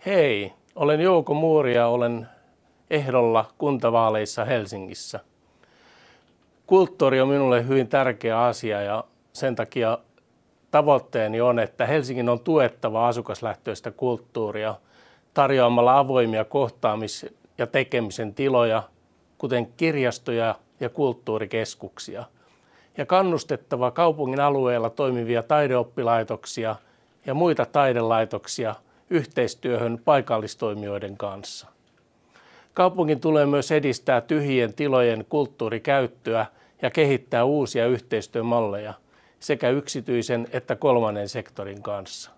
Hei, olen Jouko Muuri ja olen ehdolla kuntavaaleissa Helsingissä. Kulttuuri on minulle hyvin tärkeä asia ja sen takia tavoitteeni on, että Helsingin on tuettava asukaslähtöistä kulttuuria tarjoamalla avoimia kohtaamis- ja tekemisen tiloja, kuten kirjastoja ja kulttuurikeskuksia, ja kannustettava kaupungin alueella toimivia taideoppilaitoksia ja muita taidelaitoksia yhteistyöhön paikallistoimijoiden kanssa. Kaupungin tulee myös edistää tyhjien tilojen kulttuurikäyttöä ja kehittää uusia yhteistyömalleja sekä yksityisen että kolmannen sektorin kanssa.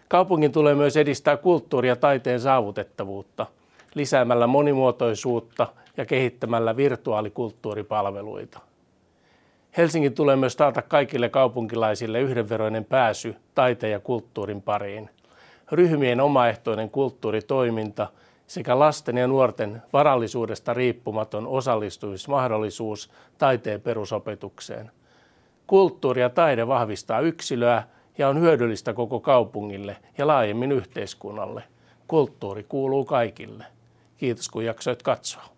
Kaupungin tulee myös edistää kulttuuri- ja taiteen saavutettavuutta lisäämällä monimuotoisuutta ja kehittämällä virtuaalikulttuuripalveluita. Helsingin tulee myös taata kaikille kaupunkilaisille yhdenveroinen pääsy taiteen ja kulttuurin pariin, ryhmien omaehtoinen kulttuuritoiminta sekä lasten ja nuorten varallisuudesta riippumaton osallistumismahdollisuus taiteen perusopetukseen. Kulttuuri ja taide vahvistaa yksilöä ja on hyödyllistä koko kaupungille ja laajemmin yhteiskunnalle. Kulttuuri kuuluu kaikille. Kiitos kun jaksoit katsoa.